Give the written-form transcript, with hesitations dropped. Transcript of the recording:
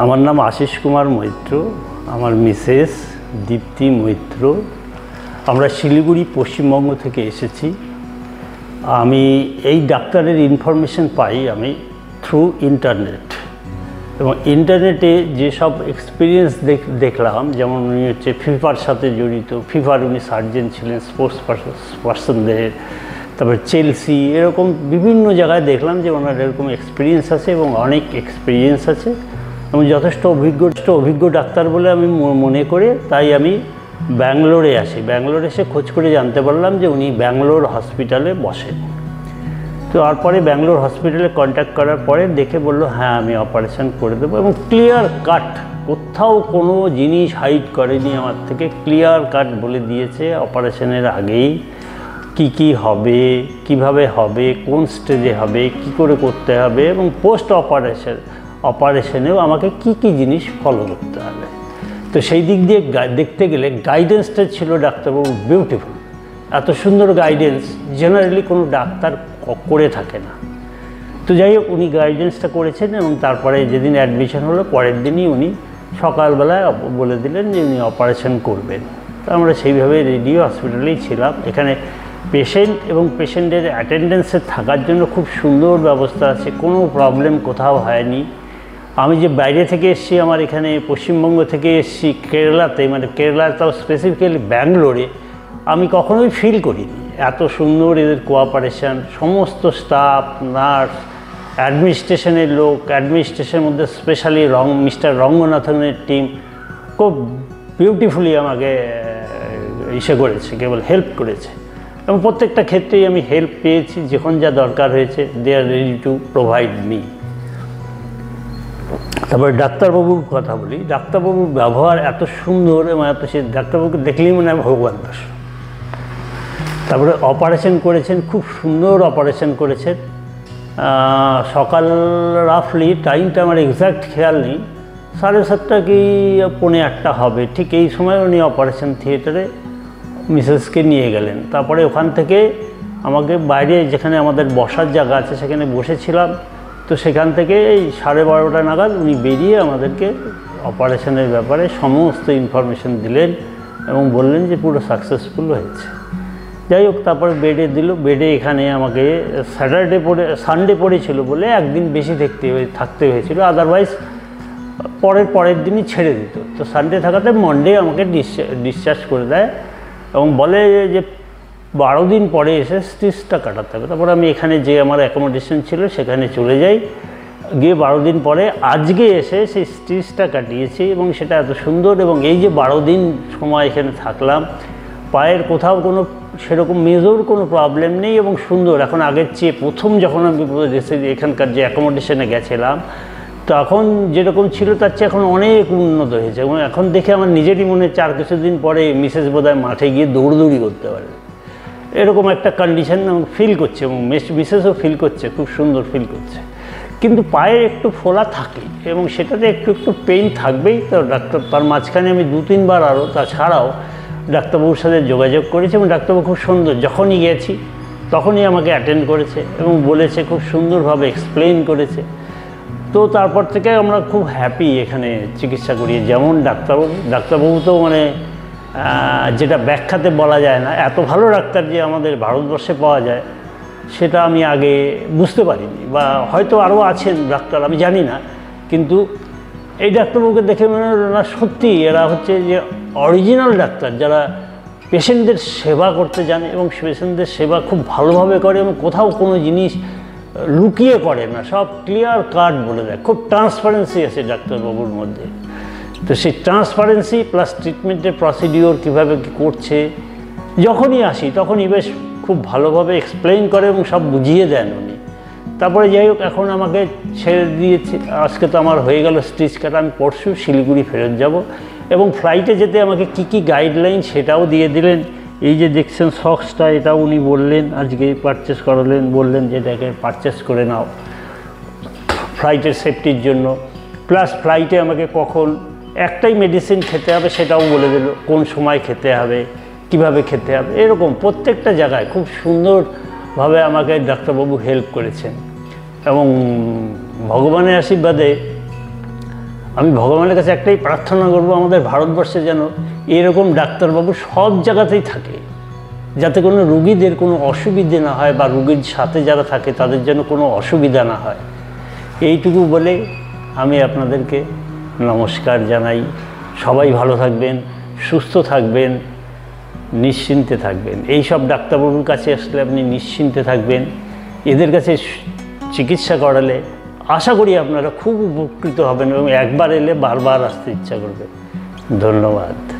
আমার নাম আশিস কুমার মৈত্র, আমার মিসেস দীপ্তি মৈত্র। আমরা শিলিগুড়ি পশ্চিমবঙ্গ থেকে এসেছি। আমি এই ডাক্তারের ইনফরমেশন পাই আমি থ্রু ইন্টারনেট, এবং ইন্টারনেটে যেসব এক্সপিরিয়েন্স দেখলাম, যেমন উনি হচ্ছে ফিফার সাথে জড়িত, ফিফার উনি সার্জেন ছিলেন স্পোর্টস পার্সনদের, তারপর চেলসি, এরকম বিভিন্ন জায়গায় দেখলাম যে ওনার এরকম এক্সপিরিয়েন্স আছে এবং অনেক এক্সপিরিয়েন্স আছে এবং যথেষ্ট অভিজ্ঞ ডাক্তার বলে আমি মনে করে তাই আমি ব্যাঙ্গালোরে আসি। ব্যাঙ্গালোরে এসে খোঁজ করে জানতে পারলাম যে উনি ব্যাঙ্গালোর হসপিটালে বসেন। তো তারপরে ব্যাঙ্গালোর হসপিটালে কন্ট্যাক্ট করার পরে দেখে বললো হ্যাঁ আমি অপারেশন করে দেবো, এবং ক্লিয়ার কাট, কোথাও কোনো জিনিস হাইড করেনি আমার থেকে, ক্লিয়ার কাট বলে দিয়েছে অপারেশনের আগেই কি হবে, কিভাবে হবে, কোন স্টেজে হবে, কি করে করতে হবে, এবং পোস্ট অপারেশনেও আমাকে কি জিনিস ফলো করতে হবে। তো সেই দিক দিয়ে দেখতে গেলে গাইডেন্সটা ছিল ডাক্তারবাবু বিউটিফুল। এত সুন্দর গাইডেন্স জেনারেলি কোনো ডাক্তার করে থাকে না। তো যাই হোক, উনি গাইডেন্সটা করেছেন এবং তারপরে যেদিন অ্যাডমিশন হলো পরের দিনই উনি সকালবেলায় বলে দিলেন যে উনি অপারেশন করবেন। তো আমরা সেইভাবে রেডি হসপিটালেই ছিলাম। এখানে পেশেন্ট এবং পেশেন্টের অ্যাটেন্ডেন্সে থাকার জন্য খুব সুন্দর ব্যবস্থা আছে, কোনো প্রবলেম কোথাও হয়নি। আমি যে বাইরে থেকে এসেছি, আমার এখানে পশ্চিমবঙ্গ থেকে এসেছি কেরালাতে, মানে কেরালার তাও স্পেসিফিক্যালি ব্যাঙ্গালোরে, আমি কখনোই ফিল করিনি এত সুন্দর এদের কোঅপারেশন। সমস্ত স্টাফ, নার্স, অ্যাডমিনিস্ট্রেশনের লোক, অ্যাডমিনিস্ট্রেশনের মধ্যে স্পেশালি মিস্টার রঙ্গনাথনের টিম খুব বিউটিফুলি আমাকে করেছে, কেবল হেল্প করেছে, এবং প্রত্যেকটা ক্ষেত্রেই আমি হেল্প পেয়েছি। যখন যা দরকার হয়েছে দে আর রেডি টু প্রোভাইড মি। তারপরে ডাক্তারবাবুর কথা বলি। ডাক্তারবাবুর ব্যবহার এত সুন্দর এবং এত, সে ডাক্তারবাবুকে দেখলেই মনে হয় ভগবান দাস। তারপরে অপারেশন করেছেন, খুব সুন্দর অপারেশন করেছেন। সকাল রাফলি টাইমটা আমার এক্স্যাক্ট খেয়াল নেই, 7:30 কি 7:45 হবে, ঠিক এই সময় উনি অপারেশন থিয়েটারে মিসেসকে নিয়ে গেলেন। তারপরে ওখান থেকে আমাকে বাইরে যেখানে আমাদের বসার জায়গা আছে সেখানে বসেছিলাম। তো সেখান থেকে এই 12:30 নাগাদ উনি বেরিয়ে আমাদেরকে অপারেশনের ব্যাপারে সমস্ত ইনফরমেশন দিলেন এবং বললেন যে পুরো সাকসেসফুল হয়েছে। যাই হোক, তারপরে বেডে দিল। বেডে এখানে আমাকে সানডে পড়েছিল বলে একদিন বেশি থাকতে হয়েছিল, আদারওয়াইজ পরের দিনই ছেড়ে দিত। তো সানডে থাকাতে মন্ডে আমাকে ডিসচার্জ করে দেয় এবং বলে যে 12 দিন পরে এসে স্টিচটা কাটাতে হবে। তারপর আমি এখানে যে আমার অ্যাকোমোডেশন ছিল সেখানে চলে যাই, গিয়ে 12 দিন পরে আজকে এসে সেই স্টিচটা কাটিয়েছি, এবং সেটা এত সুন্দর। এবং এই যে 12 দিন সময় এখানে থাকলাম, পায়ের কোথাও কোনো সেরকম মেজর কোনো প্রবলেম নেই এবং সুন্দর। এখন আগের চেয়ে প্রথম যখন আমি এখানকার যে অ্যাকোমোডেশনে গেছিলাম তখন যেরকম ছিল তার চেয়ে এখন অনেক উন্নত হয়েছে, এবং এখন দেখে আমার নিজেরই মনে হচ্ছে আর কিছুদিন পরে মিসেস বোধহয় মাঠে গিয়ে দৌড়দৌড়ি করতে পারবে, এরকম একটা কন্ডিশন ফিল করছে, এবং মিসেসও ফিল করছে, খুব সুন্দর ফিল করছে। কিন্তু পায়ে একটু ফোলা থাকে এবং সেটাতে একটু পেইন থাকবেই। তো ডাক্তার তার মাঝখানে আমি 2-3 বার আরও তাছাড়াও ডাক্তারবাবুর সাথে যোগাযোগ করেছি, এবং ডাক্তারবাবু খুব সুন্দর, যখনই গেছি তখনই আমাকে অ্যাটেন্ড করেছে এবং বলেছে, খুব সুন্দরভাবে এক্সপ্লেইন করেছে। তো তারপর থেকে আমরা খুব হ্যাপি এখানে চিকিৎসা করি। যেমন ডাক্তারবাবু তো মানে যেটা ব্যাখ্যাতে বলা যায় না, এত ভালো ডাক্তার যে আমাদের ভারতবর্ষে পাওয়া যায় সেটা আমি আগে বুঝতে পারিনি, বা হয়তো আরও আছেন ডাক্তার আমি জানি না। কিন্তু এই ডাক্তারবাবুকে দেখে মনে হলো না, সত্যি এরা হচ্ছে যে অরিজিনাল ডাক্তার, যারা পেশেন্টদের সেবা করতে জানে এবং পেশেন্টদের সেবা খুব ভালোভাবে করে এবং কোথাও কোনো জিনিস লুকিয়ে করে না, সব ক্লিয়ার কাট বলে দেয়। খুব ট্রান্সপারেন্সি আছে ডাক্তারবাবুর মধ্যে। তো সেই ট্রান্সপারেন্সি প্লাস ট্রিটমেন্টের প্রসিডিওর কীভাবে কী করছে, যখনই আসি তখনই বেশ খুব ভালোভাবে এক্সপ্লেইন করে এবং সব বুঝিয়ে দেন উনি। তারপরে যাই হোক, এখন আমাকে ছেড়ে দিয়েছে। আজকে তো আমার হয়ে গেল স্টিচ কাটা, আমি পরশু শিলিগুড়ি ফেরত যাব, এবং ফ্লাইটে যেতে আমাকে কি গাইডলাইন সেটাও দিয়ে দিলেন। এই যে দেখছেন সক্সটা, এটাও উনি বললেন আজকে পারচেস করালেন, বললেন যে এটাকে পারচেস করে নাও ফ্লাইটের সেফটির জন্য। প্লাস ফ্লাইটে আমাকে কখন একটাই মেডিসিন খেতে হবে সেটাও বলে দিল, কোন সময় খেতে হবে, কিভাবে খেতে হবে, এরকম প্রত্যেকটা জায়গায় খুব সুন্দরভাবে আমাকে ডাক্তারবাবু হেল্প করেছেন। এবং ভগবানের আশীর্বাদে আমি ভগবানের কাছে একটাই প্রার্থনা করব, আমাদের ভারতবর্ষে যেন এরকম ডাক্তারবাবু সব জায়গাতেই থাকে, যাতে কোনো রুগীদের কোনো অসুবিধে না হয় বা রুগীর সাথে যারা থাকে তাদের যেন কোনো অসুবিধা না হয়। এইটুকু বলে আমি আপনাদেরকে নমস্কার জানাই। সবাই ভালো থাকবেন, সুস্থ থাকবেন, নিশ্চিন্তে থাকবেন। এই সব ডাক্তারবাবুর কাছে আসলে আপনি নিশ্চিন্তে থাকবেন। এদের কাছে চিকিৎসা করালে আশা করি আপনারা খুব উপকৃত হবেন এবং একবার এলে বারবার আসতে ইচ্ছা করবে। ধন্যবাদ।